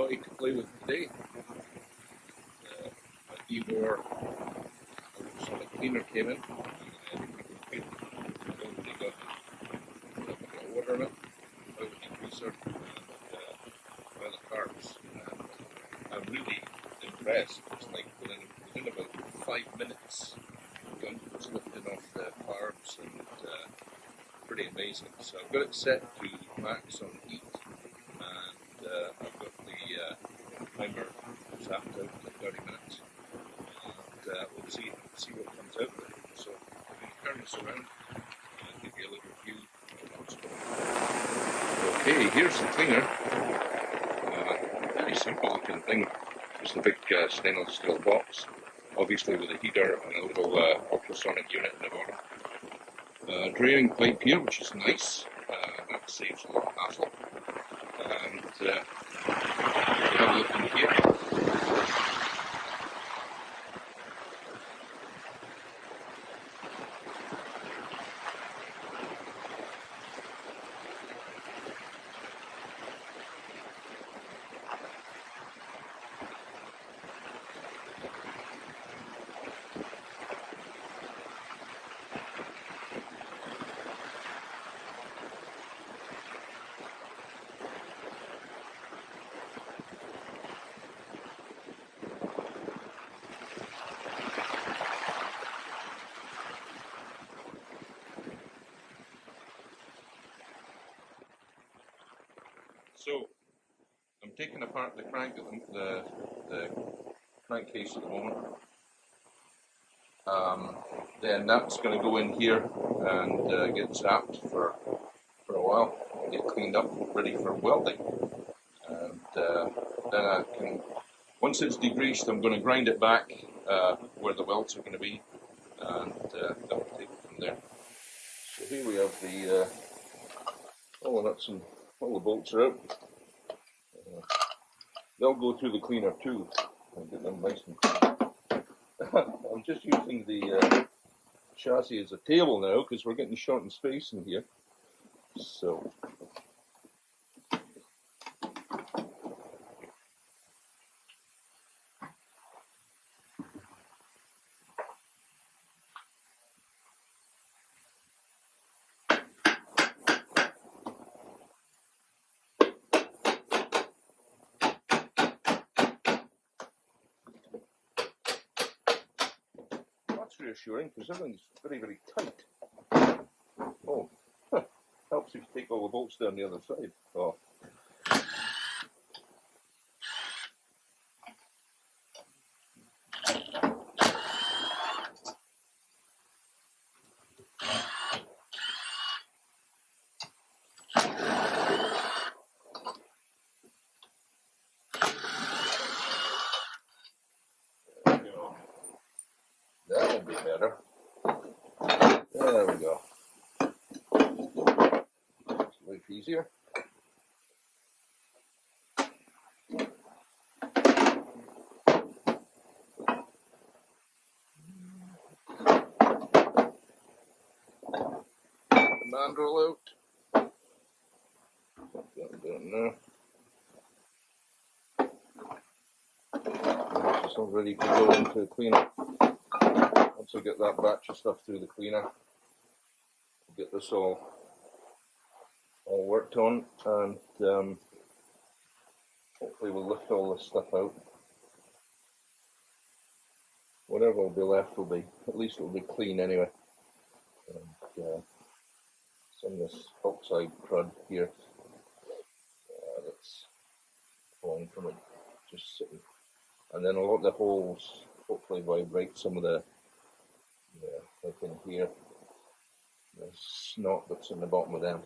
toy to play with today. A Evor ultrasonic cleaner came in, and we got a bit of water in it, oil diffuser, and oil carbs. I'm really impressed. It's like within about 5 minutes, it's lifting off the carbs, and pretty amazing. So I've got it set to max on heat, and I've got the timer zapped out to 30 minutes, and we'll see what comes out of it. So I'm going to turn this around and give you a little view of what's going on. Okay, here's the cleaner. Very simple looking thing. Just a big stainless steel box, obviously with a heater and a little ultrasonic unit in the bottom. Draining pipe here, which is nice. That saves a lot of hassle. And have a look in here. So, I'm taking apart the crankcase at the moment. Then that's going to go in here and get zapped for a while, and get cleaned up, ready for welding. And then I can, once it's degreased, I'm going to grind it back where the welds are going to be, and that'll take it from there. So here we have the all the nuts and all the bolts are out. They'll go through the cleaner too and get them nice and clean. I'm just using the chassis as a table now because we're getting short in space in here. So that's reassuring because everything's very, very tight. Oh, helps if you take all the bolts down the other side. Oh. That'll be better. There we go. It's life easier. The mandrel out. Put that down there. This is all ready to go into the cleaner. Once I get that batch of stuff through the cleaner, get this all worked on, and hopefully we'll lift all this stuff out. Whatever will be left will be, at least it'll be clean anyway. And some of this oxide crud here that's falling from it, just sitting. And then a lot of the holes hopefully vibrate some of the like in here, the snot that's in the bottom of them.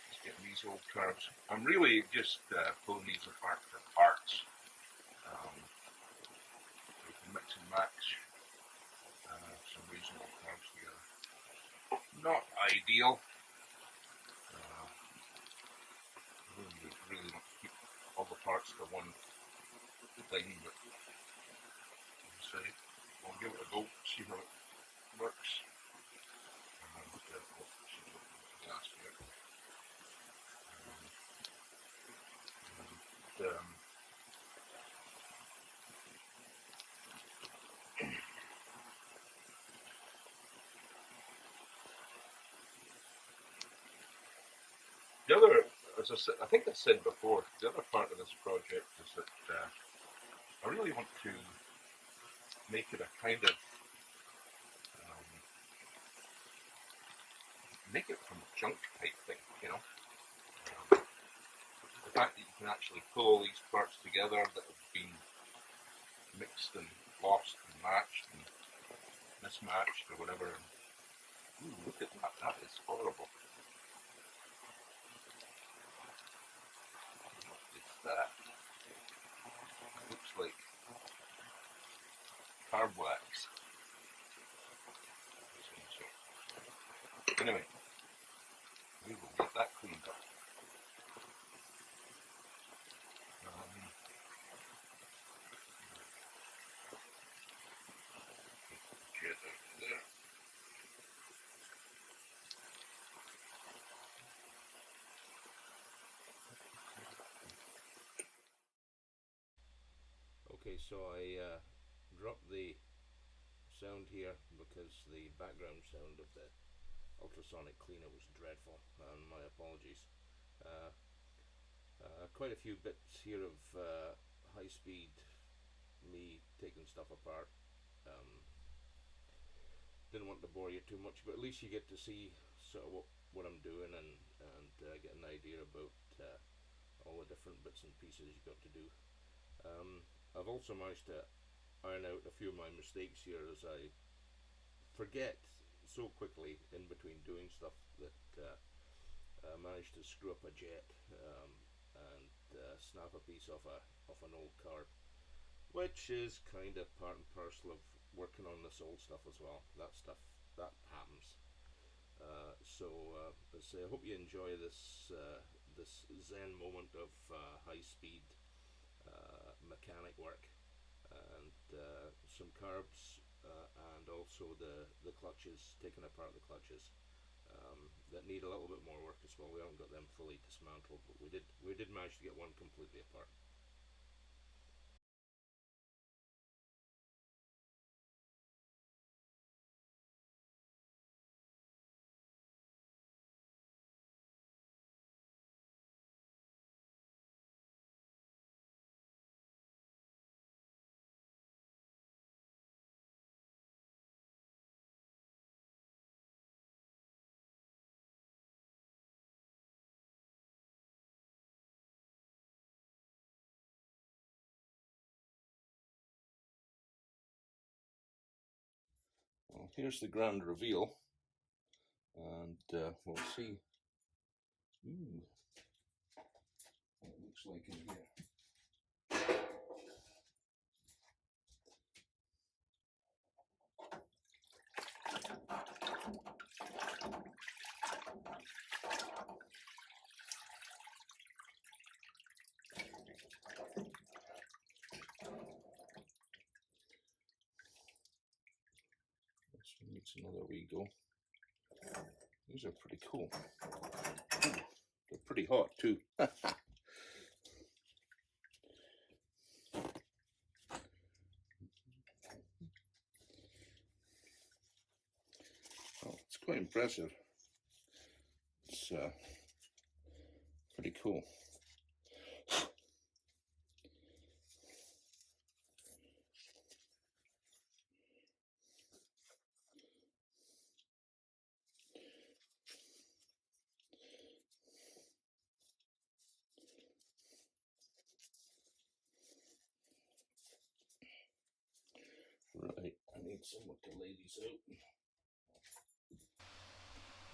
Just getting these old carbs. I'm really just pulling these apart for parts. We can mix and match some reasonable carbs together. Not ideal. Really want to keep all the parts for one thing, but so we'll give it a go, see how it works. And, The other, as I think I said before, the other part of this project is that I really want to make it a kind of make it from junk type thing, you know. The fact that you can actually pull all these parts together that have been mixed and lost and matched and mismatched or whatever. And, ooh, look at that! That is horrible. What is that? It looks like carb wax. Anyway, we will get that cleaned up. Get out of there. Okay, so I dropped the sound here because the background sound of the ultrasonic cleaner was dreadful, and my apologies. Quite a few bits here of high speed, me taking stuff apart. Didn't want to bore you too much, but at least you get to see sort of what I'm doing and get an idea about all the different bits and pieces you got to do. I've also managed to iron out a few of my mistakes here, as I forget so quickly in between doing stuff that I managed to screw up a jet and snap a piece off an old car, which is kind of part and parcel of working on this old stuff as well. That happens. So I hope you enjoy this zen moment of high speed mechanic work, and some carbs, and also the clutches, taking apart the clutches, that need a little bit more work as well. We haven't got them fully dismantled, but we did manage to get one completely apart. Well, here's the grand reveal, and we'll see. Ooh, what it looks like in here. This one needs another wee go. These are pretty cool. Ooh, they're pretty hot too. Oh, it's quite impressive. It's pretty cool. Right, I need someone to lay these out.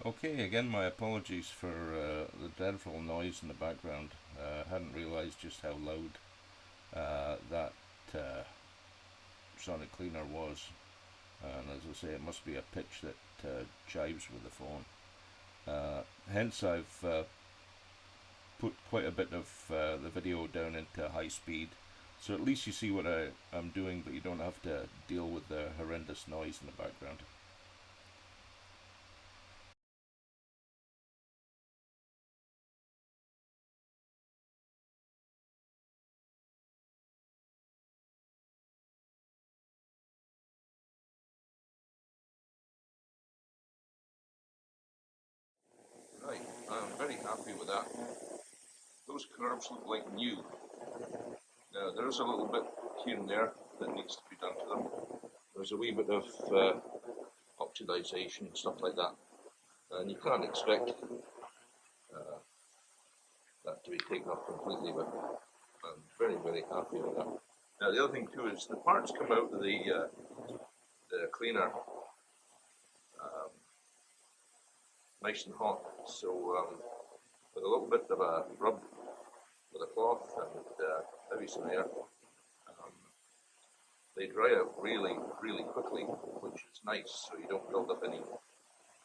Okay, again, my apologies for the dreadful noise in the background. I hadn't realised just how loud that sonic cleaner was, and as I say, it must be a pitch that jives with the phone. Hence, I've put quite a bit of the video down into high speed, so at least you see what I'm doing, but you don't have to deal with the horrendous noise in the background. Right, I'm very happy happy with that. Those curves look like new. Now there is a little bit here and there that needs to be done to them. There's a wee bit of oxidization and stuff like that, and you can't expect that to be taken off completely, but I'm very, very happy with that. Now the other thing too is the parts come out of the cleaner nice and hot, so with a little bit of a rub with a cloth and maybe some air, they dry out really, really quickly, which is nice, so you don't build up any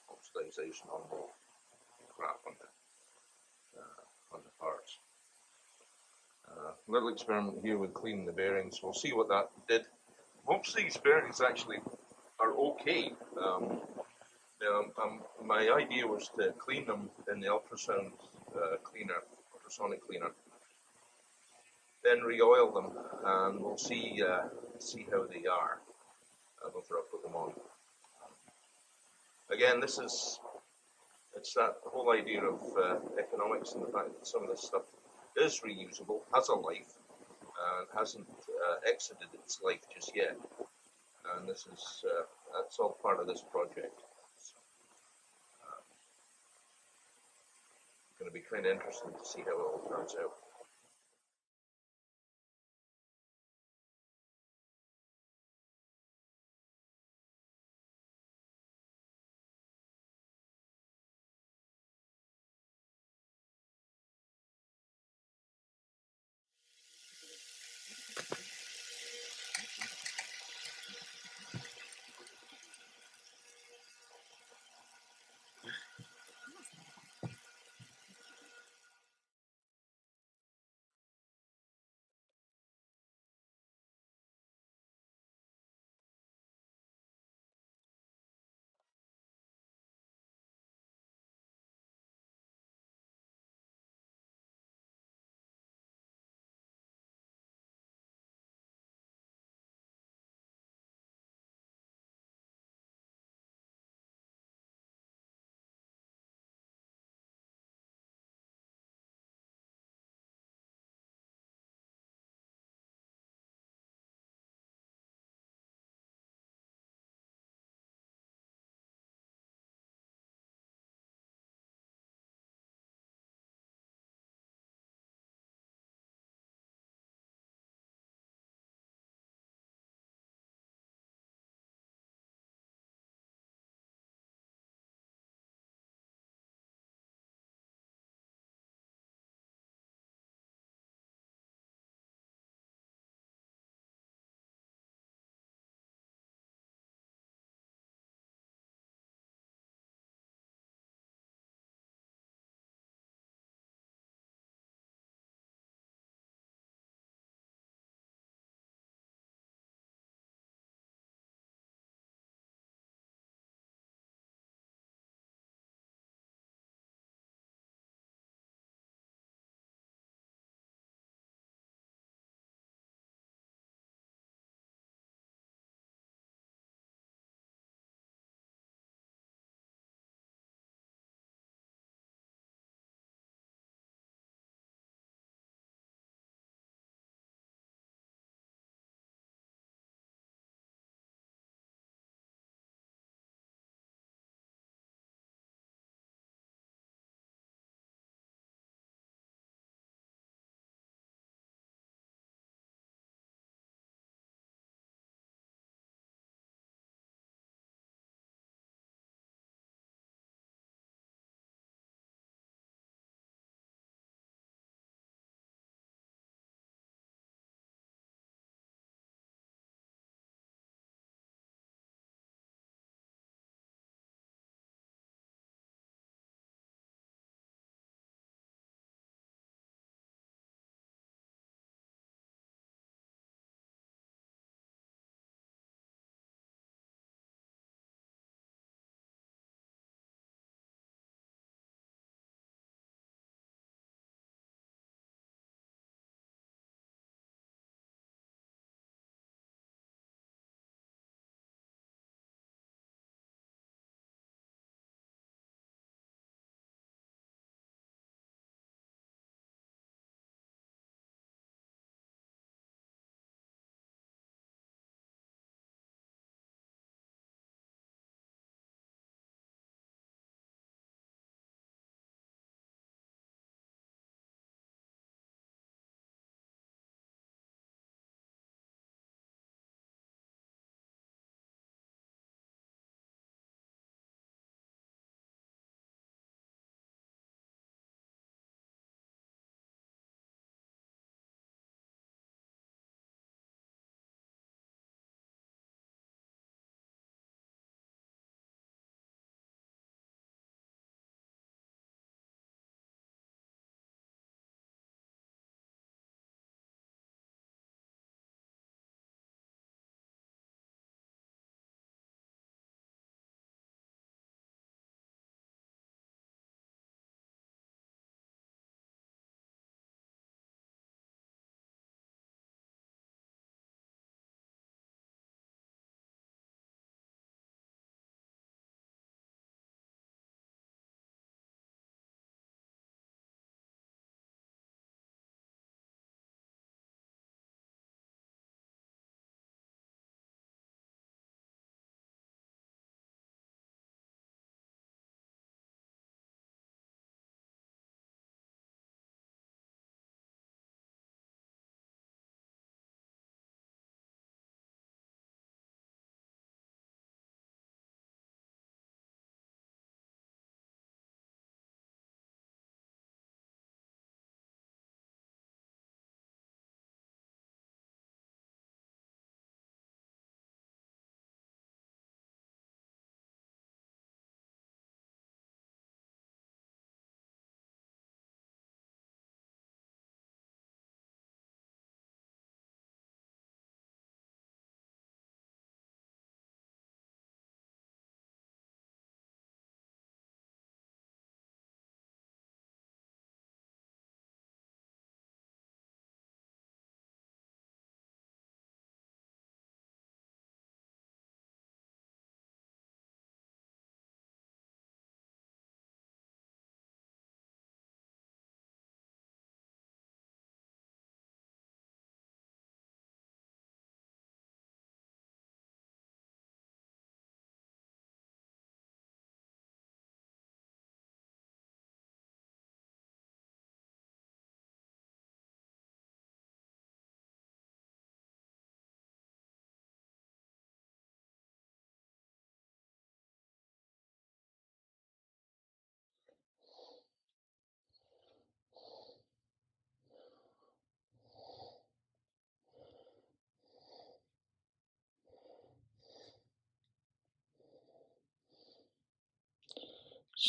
oxidization on the crap on the parts. Little experiment here with cleaning the bearings. We'll see what that did. Most of these bearings actually are okay. My idea was to clean them in the ultrasonic cleaner, then re-oil them, and we'll see how they are before I put them on. Again, it's that whole idea of economics and the fact that some of this stuff is reusable, has a life, and hasn't exited its life just yet. And this is that's all part of this project. So, going to be kind of interesting to see how it all turns out.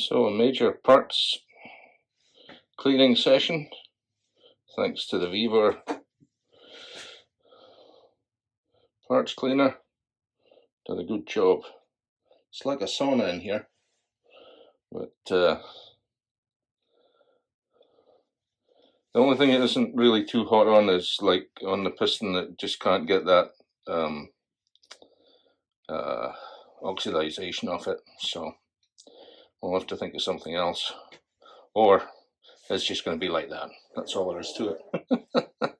So a major parts cleaning session, thanks to the Weaver parts cleaner. Done a good job. It's like a sauna in here, but the only thing it isn't really too hot on is like on the piston that just can't get that oxidization off it, so we'll have to think of something else, or it's just going to be like that. That's all there is to it.